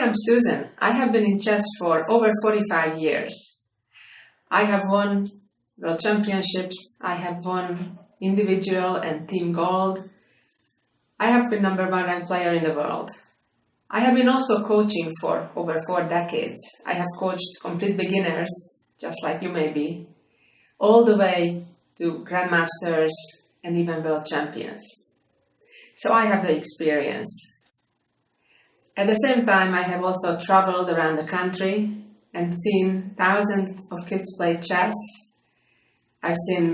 I'm Susan. I have been in chess for over 45 years. I have won World Championships. I have won individual and team gold. I have been #1 ranked player in the world. I have been also coaching for over 4 decades. I have coached complete beginners, just like you may be, all the way to grandmasters and even world champions. So I have the experience. At the same time, I have also traveled around the country and seen thousands of kids play chess. I've seen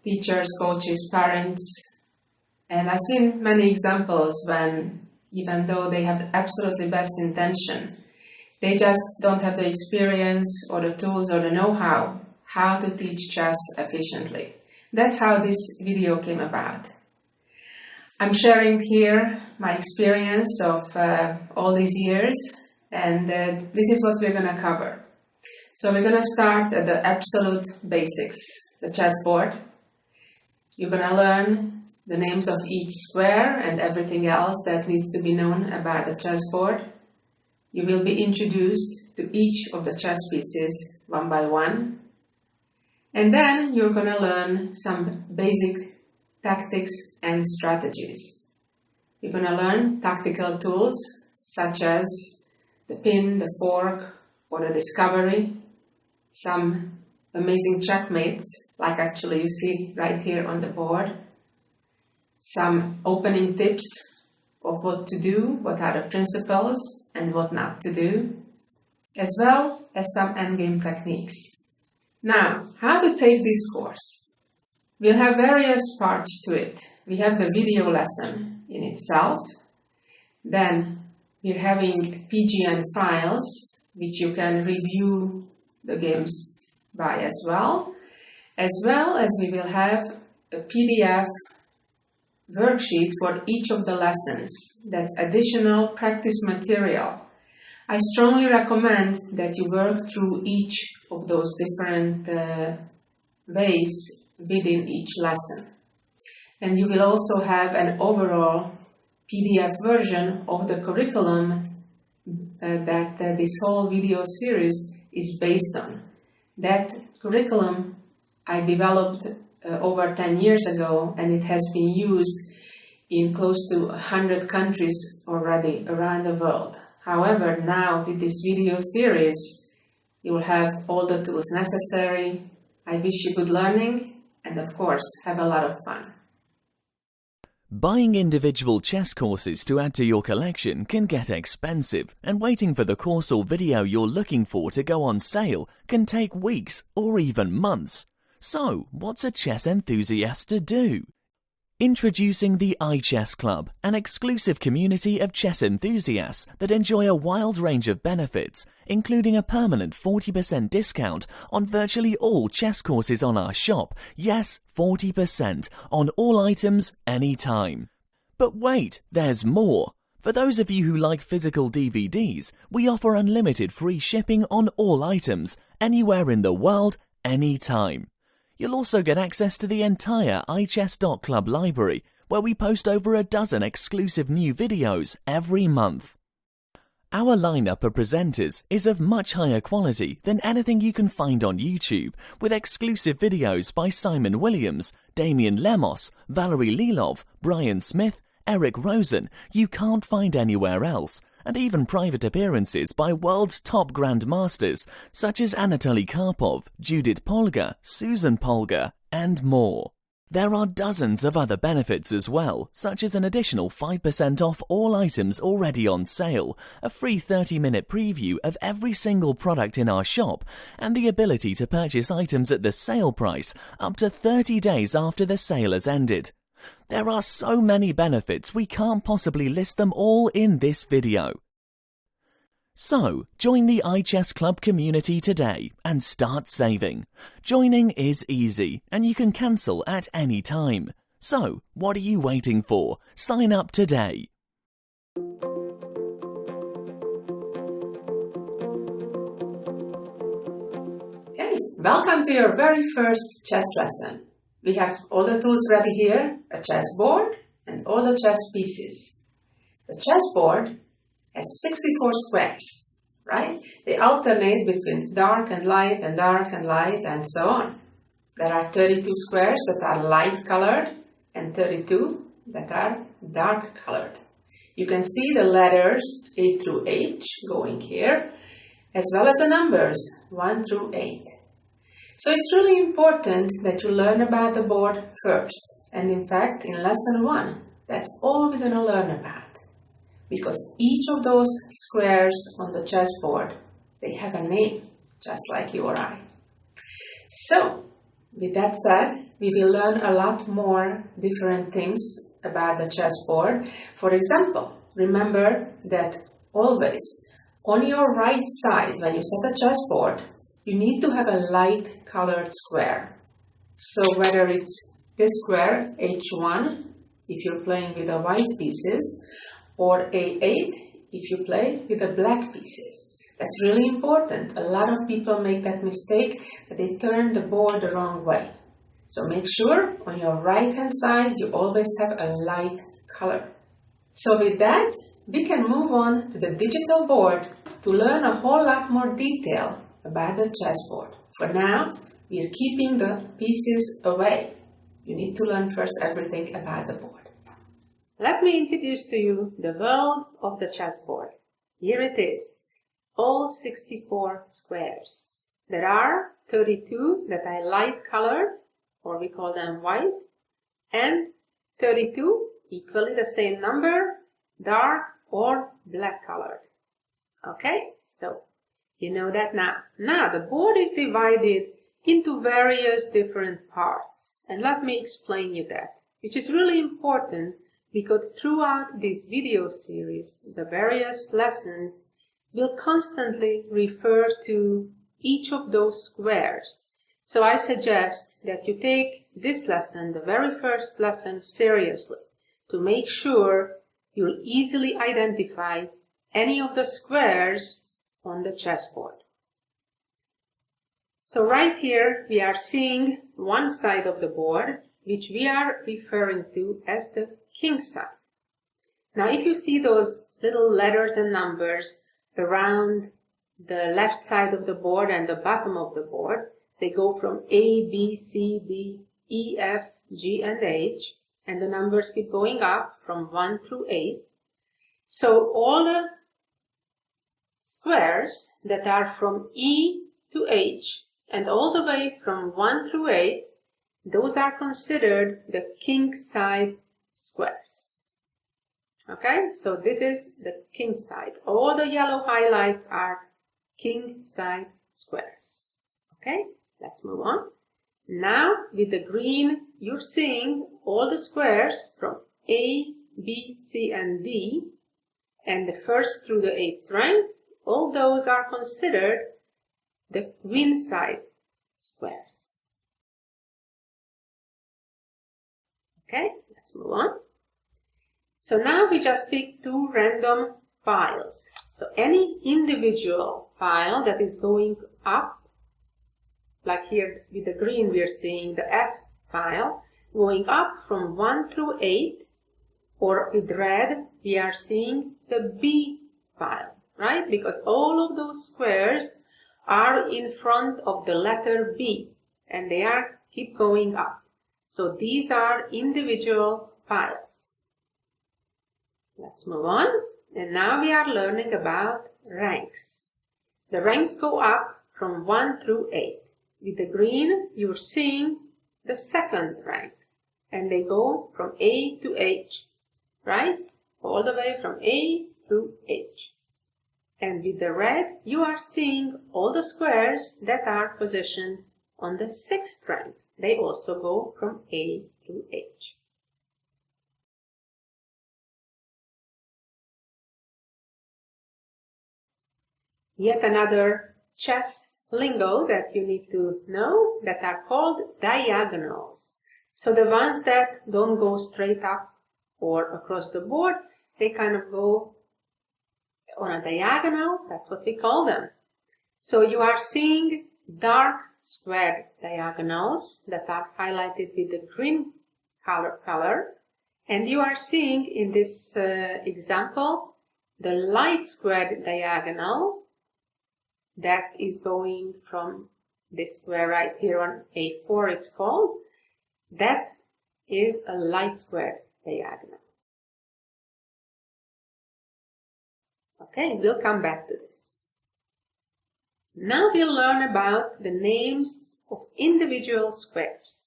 teachers, coaches, parents, and I've seen many examples when, even though they have the absolutely best intention, they just don't have the experience or the tools or the know-how to teach chess efficiently. That's how this video came about. I'm sharing here my experience of all these years, and this is what we're going to cover. So we're going to start at the absolute basics, the chessboard. You're going to learn the names of each square and everything else that needs to be known about the chessboard. You will be introduced to each of the chess pieces one by one. And then you're going to learn some basic tactics and strategies. You're going to learn tactical tools such as the pin, the fork, or the discovery. Some amazing checkmates, like actually you see right here on the board. Some opening tips of what to do, what are the principles, and what not to do, as well as some endgame techniques. Now, how to take this course? We'll have various parts to it. We have the video lesson in itself. Then we're having PGN files, which you can review the games by as well as we will have a PDF worksheet for each of the lessons. That's additional practice material. I strongly recommend that you work through each of those different ways within each lesson. And you will also have an overall PDF version of the curriculum that this whole video series is based on. That curriculum I developed over 10 years ago, and it has been used in close to 100 countries already around the world. However, now with this video series, you will have all the tools necessary. I wish you good learning and, of course, have a lot of fun. Buying individual chess courses to add to your collection can get expensive, and waiting for the course or video you're looking for to go on sale can take weeks or even months. So, what's a chess enthusiast to do? Introducing the iChess Club, an exclusive community of chess enthusiasts that enjoy a wild range of benefits, including a permanent 40% discount on virtually all chess courses on our shop. Yes, 40% on all items anytime. But wait, there's more. For those of you who like physical DVDs, we offer unlimited free shipping on all items, anywhere in the world, anytime. You'll also get access to the entire iChess.club library, where we post over a dozen exclusive new videos every month. Our lineup of presenters is of much higher quality than anything you can find on YouTube, with exclusive videos by Simon Williams, Damien Lemos, Valerie Lilov, Brian Smith, Eric Rosen you can't find anywhere else, and even private appearances by world's top grandmasters such as Anatoly Karpov, Judith Polgar, Susan Polgar, and more. There are dozens of other benefits as well, such as an additional 5% off all items already on sale, a free 30-minute preview of every single product in our shop, and the ability to purchase items at the sale price up to 30 days after the sale has ended. There are so many benefits we can't possibly list them all in this video. So, join the iChess Club community today and start saving. Joining is easy and you can cancel at any time. So, what are you waiting for? Sign up today. Okay, welcome to your very first chess lesson. We have all the tools ready here, a chessboard and all the chess pieces. The chessboard has 64 squares, right? They alternate between dark and light and so on. There are 32 squares that are light colored and 32 that are dark colored. You can see the letters A through H going here, as well as the numbers 1 through 8. So it's really important that you learn about the board first. And in fact, in lesson 1, that's all we're going to learn about. Because each of those squares on the chessboard, they have a name, just like you or I. So, with that said, we will learn a lot more different things about the chessboard. For example, remember that always on your right side, when you set a chessboard, you need to have a light colored square. So whether it's this square, H1, if you're playing with the white pieces, or A8 if you play with the black pieces. That's really important. A lot of people make that mistake that they turn the board the wrong way. So make sure on your right hand side you always have a light color. So with that, we can move on to the digital board to learn a whole lot more detail about the chessboard. For now, we are keeping the pieces away. You need to learn first everything about the board. Let me introduce to you the world of the chessboard. Here it is, all 64 squares. There are 32 that are light colored, or we call them white, and 32, equally the same number, dark or black colored. Okay, so you know that now. Now the board is divided into various different parts, and let me explain you that, which is really important because throughout this video series, the various lessons will constantly refer to each of those squares. So I suggest that you take this lesson, the very first lesson, seriously to make sure you'll easily identify any of the squares on the chessboard. So right here we are seeing one side of the board, which we are referring to as the king side. Now if you see those little letters and numbers around the left side of the board and the bottom of the board, they go from A, B, C, D, E, F, G, and H, and the numbers keep going up from 1 through 8. So all the squares that are from E to H and all the way from 1 through 8, those are considered the king side squares. Okay, so this is the king side. All the yellow highlights are king side squares. Okay, let's move on. Now with the green, you're seeing all the squares from A, B, C, and D, and the first through the 8th rank. All those are considered the queen side squares. Okay, let's move on. So now we just pick two random files. So any individual file that is going up, like here with the green we are seeing the F file, going up from 1 through 8, or with red we are seeing the B file, right? Because all of those squares are in front of the letter B and they are keep going up. So these are individual files. Let's move on. And now we are learning about ranks. The ranks go up from 1 through 8. With the green, you're seeing the second rank. And they go from A to H, right? All the way from A through H. And with the red, you are seeing all the squares that are positioned on the 6th rank. They also go from A to H. Yet another chess lingo that you need to know that are called diagonals. So the ones that don't go straight up or across the board, they kind of go on a diagonal. That's what we call them. So you are seeing dark squared diagonals that are highlighted with the green color. And you are seeing in this example the light squared diagonal that is going from this square right here on A4, it's called, that is a light squared diagonal. Okay, we'll come back to this. Now we'll learn about the names of individual squares.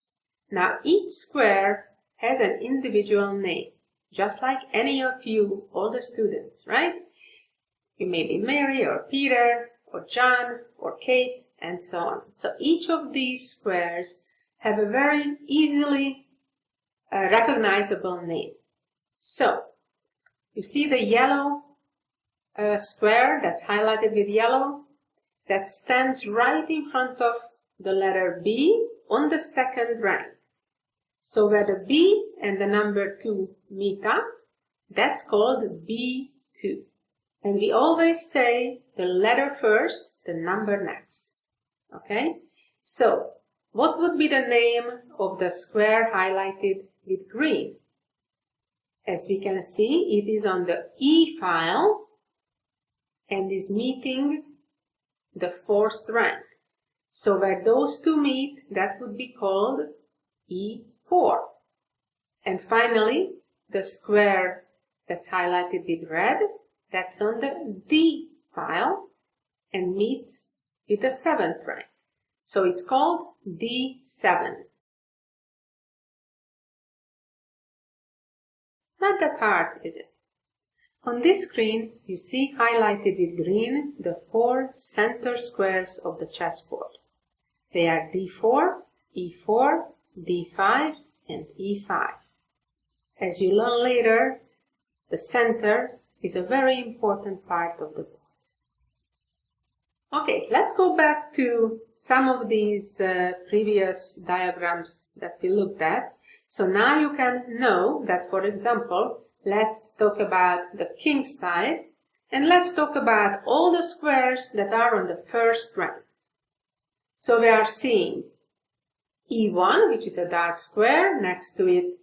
Now each square has an individual name, just like any of you, all the students, right? You may be Mary or Peter or John or Kate and so on. So each of these squares have a very easily recognizable name. So you see the yellow square that's highlighted with yellow? That stands right in front of the letter B on the second rank. So where the B and the number 2 meet up, that's called B2. And we always say the letter first, the number next. Okay? So, what would be the name of the square highlighted with green? As we can see, it is on the E file and is meeting the 4th rank. So where those two meet, that would be called E4. And finally, the square that's highlighted with red, that's on the D file and meets with the 7th rank. So it's called D7. Not that hard, is it? On this screen, you see highlighted with green the 4 center squares of the chessboard. They are D4, E4, D5, and E5. As you learn later, the center is a very important part of the board. Okay, let's go back to some of these previous diagrams that we looked at. So now you can know that, for example, let's talk about the king's side, and let's talk about all the squares that are on the 1st rank. So we are seeing E1, which is a dark square, next to it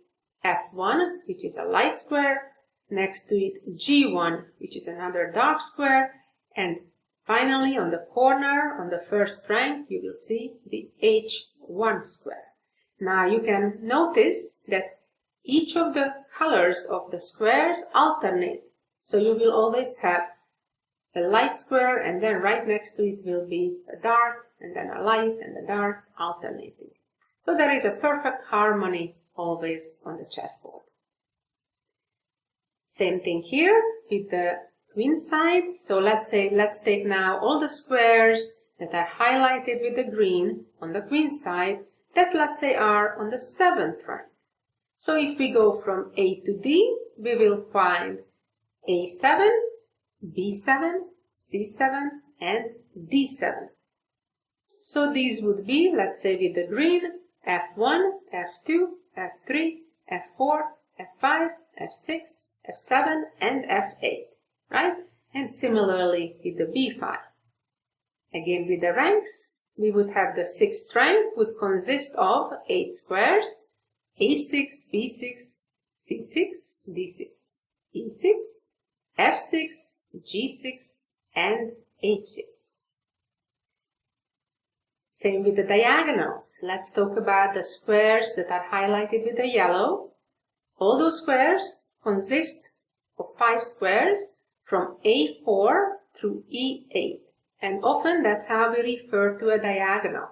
F1, which is a light square, next to it G1, which is another dark square, and finally on the corner, on the 1st rank, you will see the H1 square. Now you can notice that each of the colors of the squares alternate. So you will always have a light square and then right next to it will be a dark and then a light and a dark alternating. So there is a perfect harmony always on the chessboard. Same thing here with the queen side. So let's take now all the squares that are highlighted with the green on the queen side that let's say are on the 7th rank. So if we go from A to D, we will find A7, B7, C7, and D7. So these would be, let's say with the green, F1, F2, F3, F4, F5, F6, F7, and F8, right? And similarly with the B file. Again with the ranks, we would have the 6th rank would consist of 8 squares, A6, B6, C6, D6, E6, F6, G6, and H6. Same with the diagonals. Let's talk about the squares that are highlighted with the yellow. All those squares consist of 5 squares from A4 through E8. And often that's how we refer to a diagonal.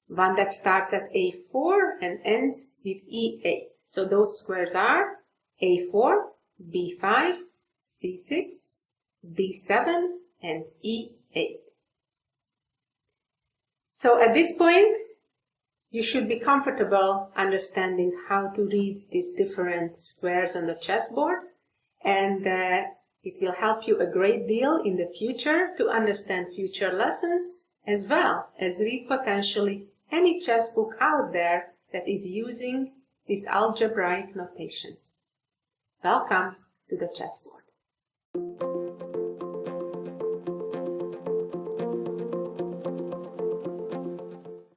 One that starts at A4 and ends with E8. So those squares are A4, B5, C6, D7, and E8. So at this point, you should be comfortable understanding how to read these different squares on the chessboard, and it will help you a great deal in the future to understand future lessons, as well as read potentially any chess book out there that is using this algebraic notation. Welcome to the chessboard.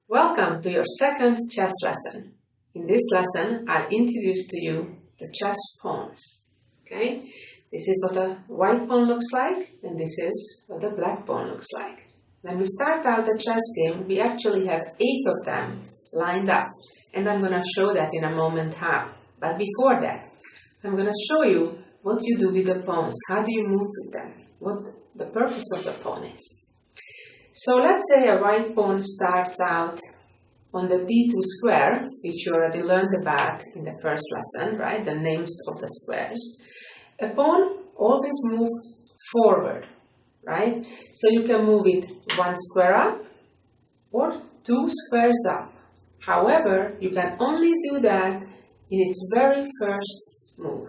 Welcome to your 2nd chess lesson. In this lesson, I'll introduce to you the chess pawns. Okay? This is what a white pawn looks like, and this is what a black pawn looks like. When we start out a chess game, we actually have 8 of them lined up, and I'm going to show that in a moment how. But before that, I'm going to show you what you do with the pawns. How do you move with them? What the purpose of the pawn is. So let's say a white pawn starts out on the d2 square, which you already learned about in the first lesson, right? The names of the squares. A pawn always moves forward, right? So you can move it 1 square up or 2 squares up. However, you can only do that in its very first move.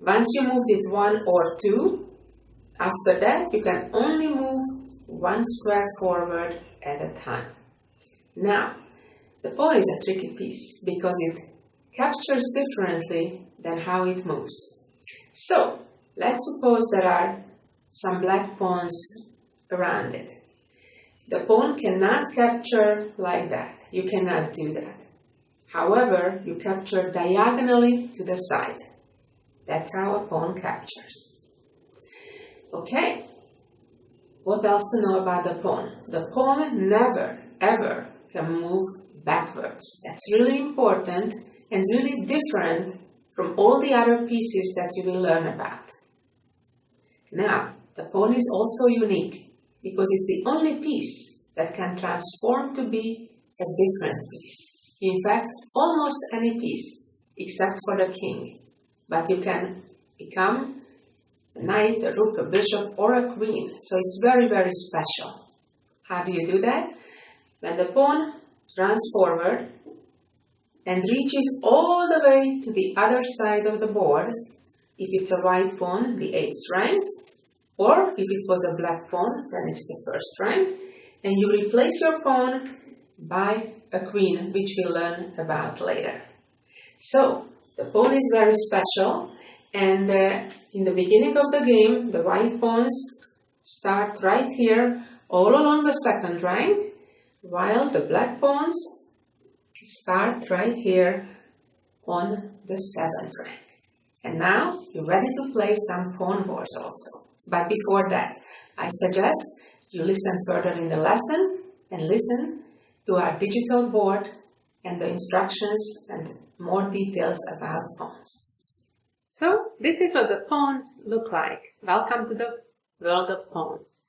Once you moved it 1 or 2, after that you can only move 1 square forward at a time. Now, the pawn is a tricky piece because it captures differently than how it moves. So, let's suppose there are some black pawns around it. The pawn cannot capture like that. You cannot do that. However, you capture diagonally to the side. That's how a pawn captures. Okay. What else to know about the pawn? The pawn never, ever can move backwards. That's really important and really different from all the other pieces that you will learn about. Now, the pawn is also unique because it's the only piece that can transform to be a different piece. In fact, almost any piece except for the king. But you can become a knight, a rook, a bishop, or a queen. So it's very, very special. How do you do that? When the pawn runs forward and reaches all the way to the other side of the board, if it's a white pawn, the 8th rank, or if it was a black pawn, then it's the 1st rank, and you replace your pawn by a queen, which we'll learn about later. So, the pawn is very special, and in the beginning of the game, the white pawns start right here, all along the 2nd rank, while the black pawns start right here on the 7th rank. And now, you're ready to play some pawn wars also. But before that, I suggest you listen further in the lesson and listen to our digital board and the instructions and more details about pawns. So, this is what the pawns look like. Welcome to the world of pawns.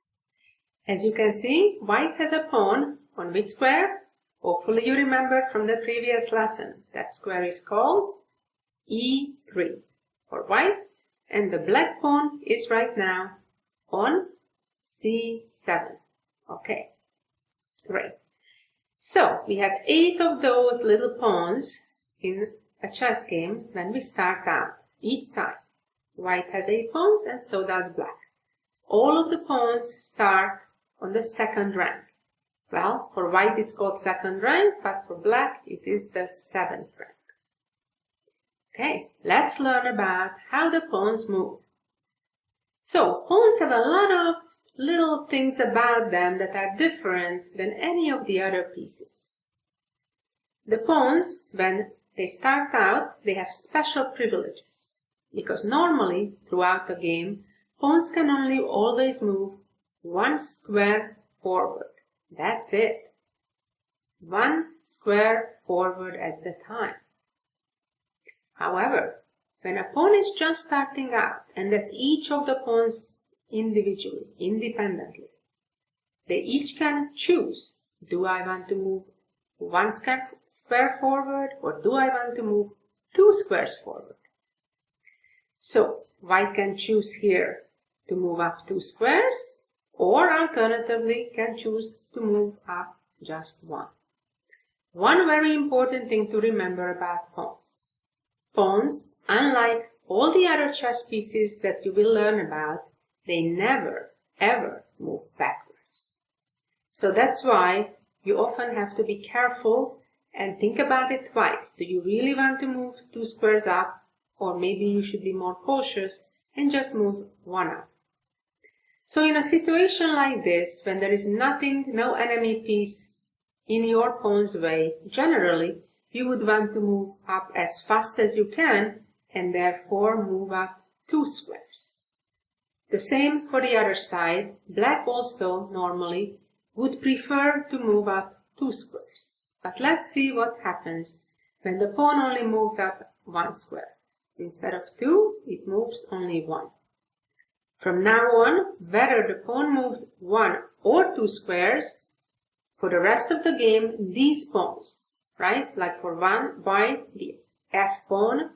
As you can see, white has a pawn on which square? Hopefully you remember from the previous lesson. That square is called E3 for white, and the black pawn is right now on C7. Okay, great. So, we have 8 of those little pawns in a chess game when we start out, each side. White has 8 pawns and so does black. All of the pawns start on the 2nd rank. Well, for white it's called 2nd rank, but for black it is the 7th rank. Okay, let's learn about how the pawns move. So, pawns have a lot of little things about them that are different than any of the other pieces. The pawns, when they start out, they have special privileges. Because normally, throughout the game, pawns can only always move 1 square forward. That's it. 1 square forward at the time. However, when a pawn is just starting out, and that's each of the pawns individually, independently, they each can choose, do I want to move 1 square forward, or do I want to move 2 squares forward? So, white can choose here to move up 2 squares, or alternatively can choose to move up just 1. One very important thing to remember about pawns. Pawns, unlike all the other chess pieces that you will learn about, they never, ever move backwards. So that's why you often have to be careful and think about it twice. Do you really want to move 2 squares up? Or maybe you should be more cautious and just move 1 up. So in a situation like this, when there is nothing, no enemy piece in your pawn's way, generally you would want to move up as fast as you can and therefore move up 2 squares. The same for the other side. Black also normally would prefer to move up 2 squares. But let's see what happens when the pawn only moves up 1 square. Instead of 2, it moves only 1. From now on, whether the pawn moved 1 or 2 squares, for the rest of the game, these pawns, right? Like for white, the F pawn,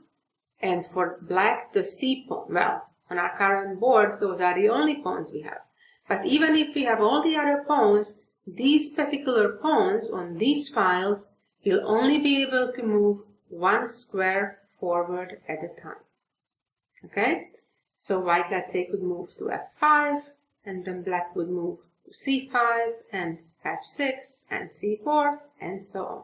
and for black, the C pawn. Well, on our current board, those are the only pawns we have. But even if we have all the other pawns, these particular pawns on these files will only be able to move 1 square forward at a time. Okay? So white, let's say, could move to F5, and then black would move to C5, and F6, and C4, and so on.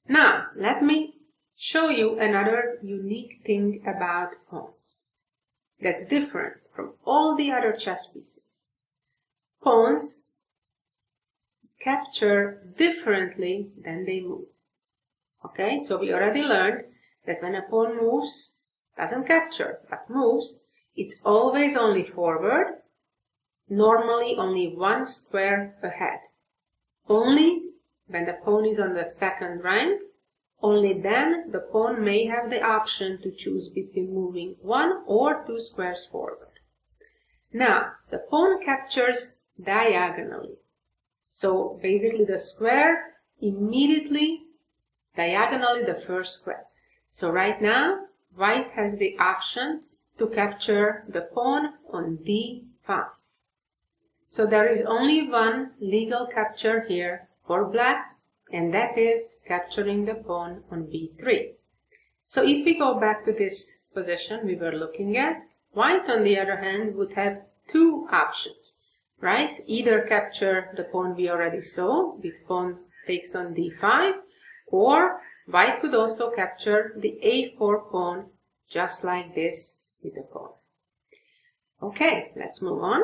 Now, let me show you another unique thing about pawns that's different from all the other chess pieces. Pawns capture differently than they move. Okay, so we already learned that when a pawn moves, doesn't capture, but moves, it's always only forward, normally only 1 square ahead. Only when the pawn is on the second rank, only then the pawn may have the option to choose between moving 1 or 2 squares forward. Now, the pawn captures diagonally. So basically the square immediately diagonally the first square. So right now, white has the option to capture the pawn on D5. So there is only one legal capture here for black, and that is capturing the pawn on B3. So if we go back to this position we were looking at, white on the other hand would have 2 options, right? Either capture the pawn we already saw, the pawn takes on D5, or white could also capture the A4 pawn just like this with the pawn. Okay, let's move on.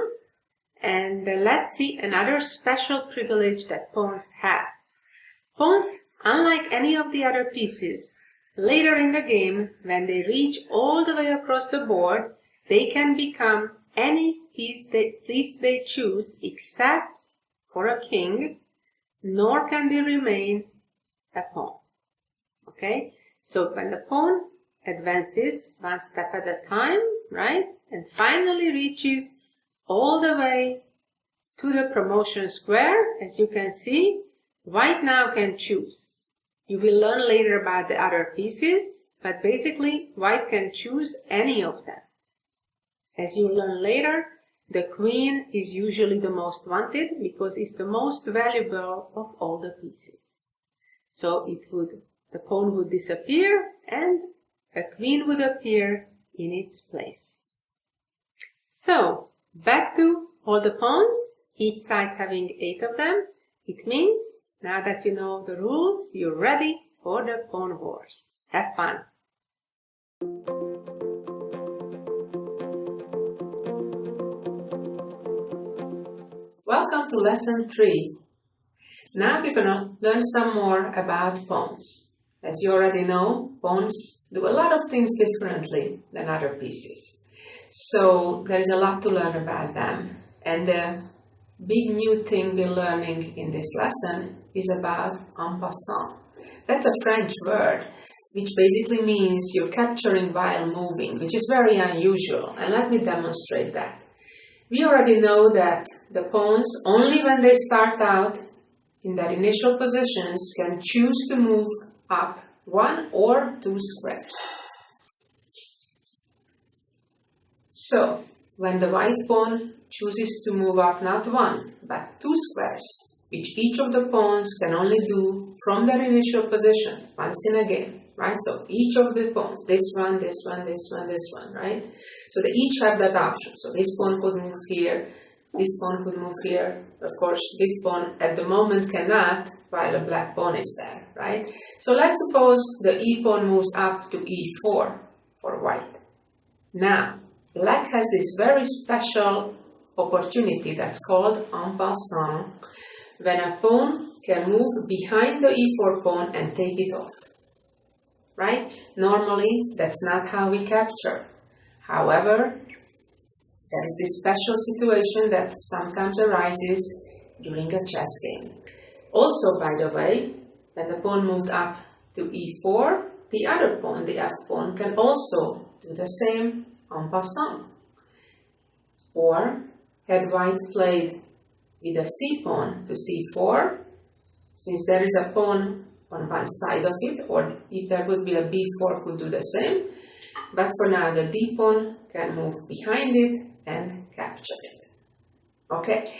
And let's see another special privilege that pawns have. Pawns, unlike any of the other pieces, later in the game, when they reach all the way across the board, they can become any piece they choose except for a king, nor can they remain a pawn. Okay, so when the pawn advances 1 step at a time, right, and finally reaches all the way to the promotion square, as you can see, white now can choose. You will learn later about the other pieces, but basically white can choose any of them. As you learn later, the queen is usually the most wanted because it's the most valuable of all the pieces. So the pawn would disappear and a queen would appear in its place. So, back to all the pawns, each side having 8 of them. It means, now that you know the rules, you're ready for the pawn wars. Have fun! Welcome to lesson 3. Now we're going to learn some more about pawns. As you already know, pawns do a lot of things differently than other pieces. So there is a lot to learn about them. And the big new thing we're learning in this lesson is about en passant. That's a French word, which basically means you're capturing while moving, which is very unusual. And let me demonstrate that. We already know that the pawns, only when they start out in their initial positions, can choose to move up 1 or 2 squares. So, when the white pawn chooses to move up not 1, but 2 squares, which each of the pawns can only do from their initial position once in a game, right? So each of the pawns, this one, this one, this one, this one, right? So they each have that option. So this pawn could move here, this pawn could move here. Of course, this pawn at the moment cannot, while a black pawn is there, right? So let's suppose the e pawn moves up to e4 for white. Now, black has this very special opportunity that's called en passant, when a pawn can move behind the e4 pawn and take it off, right? Normally, that's not how we capture. However, there is this special situation that sometimes arises during a chess game. Also, by the way, when the pawn moved up to e4, the other pawn, the f pawn, can also do the same en passant. Or, had white played with a c pawn to c4, since there is a pawn on one side of it, or if there would be a b4, could do the same. But for now, the d pawn can move behind it and capture it. Okay.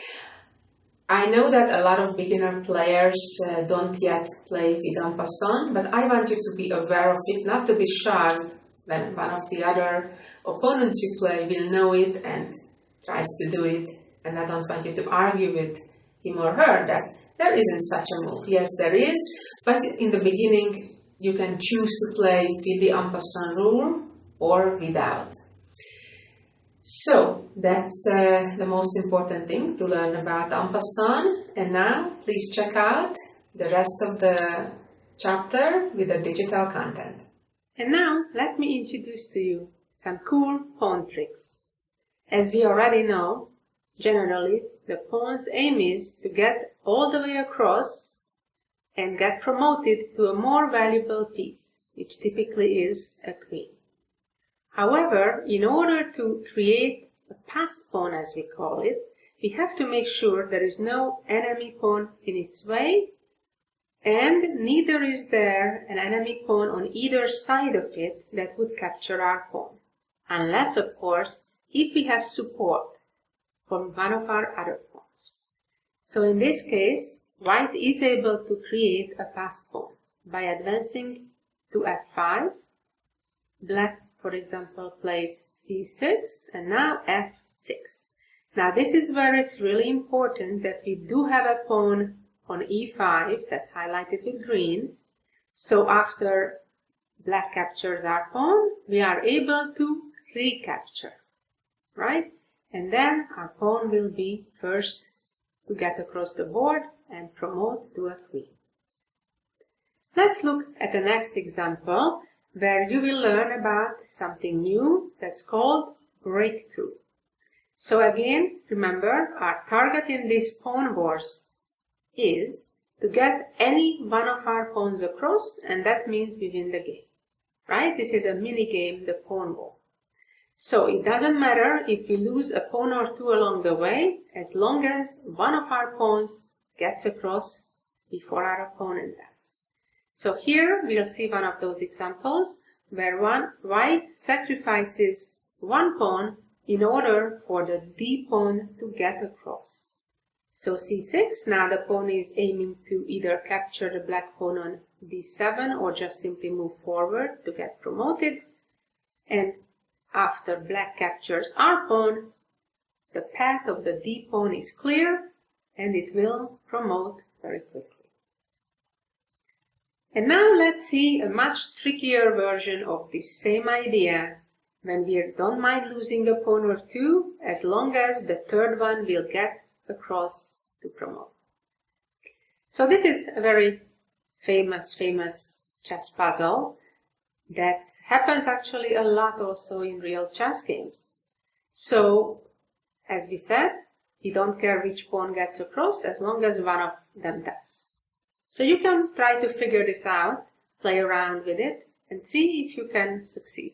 I know that a lot of beginner players don't yet play with en passant, but I want you to be aware of it, not to be shocked when one of the other opponents you play will know it and tries to do it, and I don't want you to argue with him or her that there isn't such a move. Yes, there is, but in the beginning you can choose to play with the en passant rule or without. So that's the most important thing to learn about en passant. And now please check out the rest of the chapter with the digital content. And now let me introduce to you some cool pawn tricks. As we already know, generally the pawn's aim is to get all the way across and get promoted to a more valuable piece, which typically is a queen. However, in order to create a passed pawn, as we call it, we have to make sure there is no enemy pawn in its way, and neither is there an enemy pawn on either side of it that would capture our pawn. Unless, of course, if we have support from one of our other pawns. So in this case, white is able to create a passed pawn by advancing to f5. Black, for example, plays c6 and now f6. Now this is where it's really important that we do have a pawn on e5 that's highlighted with green. So after black captures our pawn, we are able to recapture, right? And then our pawn will be first to get across the board and promote to a queen. Let's look at the next example, where you will learn about something new that's called breakthrough. So again, remember, our target in this pawn wars is to get any one of our pawns across, and that means we win the game, right? This is a mini game, the pawn war. So it doesn't matter if we lose a pawn or two along the way, as long as one of our pawns gets across before our opponent does. So here we'll see one of those examples where white sacrifices one pawn in order for the d pawn to get across. So c6, now the pawn is aiming to either capture the black pawn on d7 or just simply move forward to get promoted. And after black captures our pawn, the path of the d pawn is clear and it will promote very quickly. And now let's see a much trickier version of this same idea when we don't mind losing a pawn or two, as long as the third one will get across to promote. So this is a very famous chess puzzle that happens actually a lot also in real chess games. So, as we said, we don't care which pawn gets across as long as one of them does. So you can try to figure this out, play around with it, and see if you can succeed.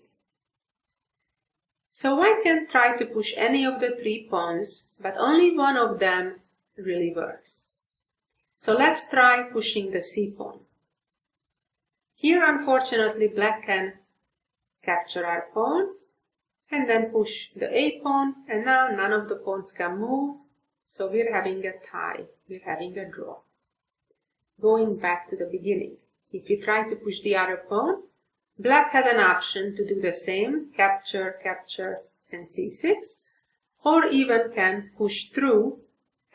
So white can try to push any of the three pawns, but only one of them really works. So let's try pushing the c pawn. Here, unfortunately, black can capture our pawn and then push the a pawn, and now none of the pawns can move, so we're having a tie, we're having a draw. Going back to the beginning, if you try to push the other pawn, black has an option to do the same, capture, capture, and c6, or even can push through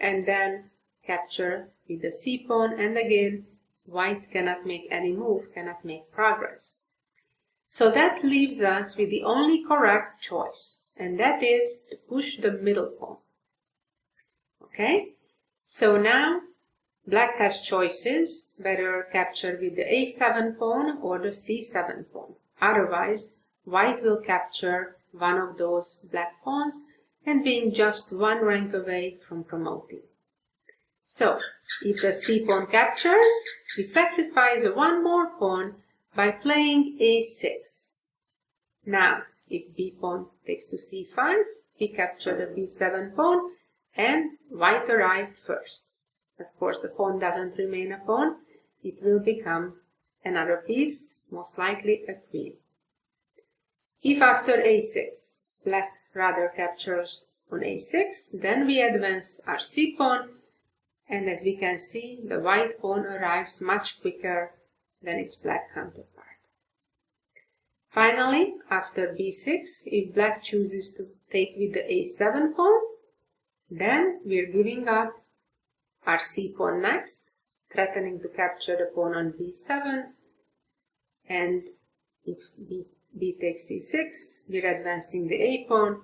and then capture with the c pawn, and again, white cannot make any move, cannot make progress. So that leaves us with the only correct choice, and that is to push the middle pawn. Okay, so now black has choices, whether capture with the a7 pawn or the c7 pawn. Otherwise, white will capture one of those black pawns and being just one rank away from promoting. So, if the c pawn captures, we sacrifice one more pawn by playing a6. Now, if b pawn takes to c5, we capture the b7 pawn and white arrived first. Of course, the pawn doesn't remain a pawn. It will become another piece, most likely a queen. If after a6, black rather captures on a6, then we advance our c pawn, and as we can see, the white pawn arrives much quicker than its black counterpart. Finally, after b6, if black chooses to take with the a7 pawn, then we're giving up our c pawn next, threatening to capture the pawn on b7, and if b takes c6, we're advancing the a pawn,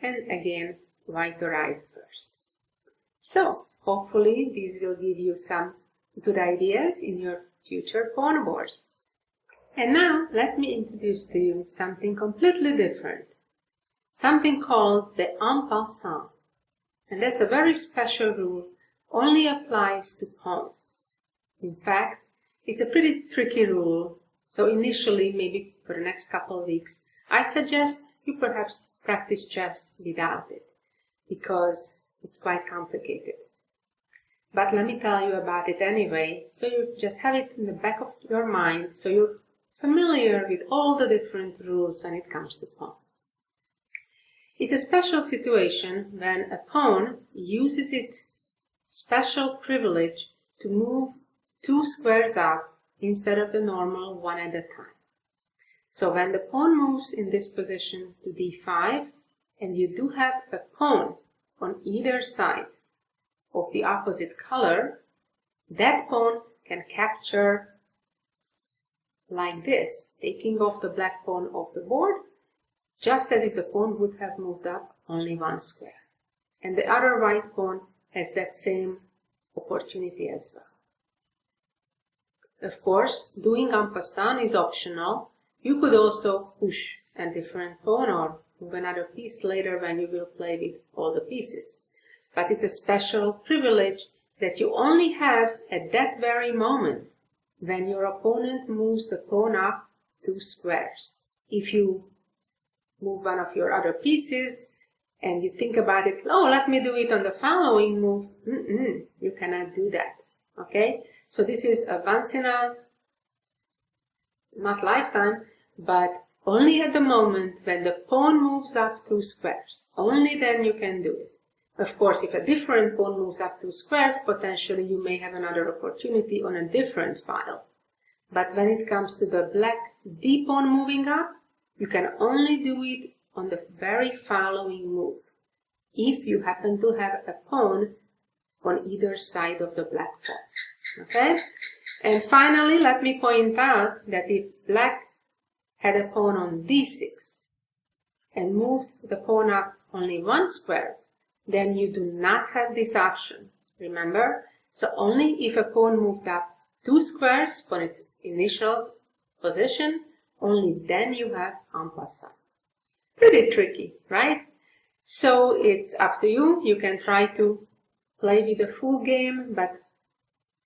and again white arrived first. So, hopefully these will give you some good ideas in your future pawn wars. And now let me introduce to you something completely different, something called the en passant. And that's a very special rule, only applies to pawns. In fact, it's a pretty tricky rule, so initially, maybe for the next couple of weeks, I suggest you perhaps practice chess without it, because it's quite complicated. But let me tell you about it anyway, so you just have it in the back of your mind, so you're familiar with all the different rules when it comes to pawns. It's a special situation when a pawn uses its special privilege to move 2 squares up instead of the normal one at a time. So when the pawn moves in this position to d5, and you do have a pawn on either side of the opposite color, that pawn can capture like this, taking off the black pawn off the board, just as if the pawn would have moved up only 1 square. And the other white pawn has that same opportunity as well. Of course, doing en passant is optional. You could also push a different pawn or move another piece later when you will play with all the pieces. But it's a special privilege that you only have at that very moment when your opponent moves the pawn up 2 squares. If you move one of your other pieces and you think about it, oh, let me do it on the following move, you cannot do that. Okay? So this is a once in a, not lifetime, but only at the moment when the pawn moves up 2 squares. Only then you can do it. Of course, if a different pawn moves up 2 squares, potentially you may have another opportunity on a different file. But when it comes to the black d pawn moving up, you can only do it on the very following move, if you happen to have a pawn on either side of the black pawn. Okay? And finally, let me point out that if black had a pawn on d6 and moved the pawn up only 1 square, then you do not have this option. Remember? So only if a pawn moved up 2 squares from its initial position, only then you have en passant. Pretty tricky, right? So it's up to you. You can try to play with the full game, but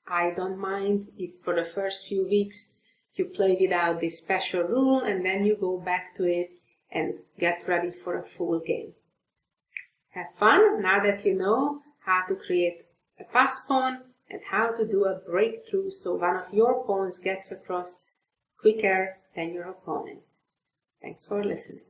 I don't mind if for the first few weeks you play without this special rule and then you go back to it and get ready for a full game. Have fun now that you know how to create a pass pawn and how to do a breakthrough so one of your pawns gets across quicker than your opponent. Thanks for listening.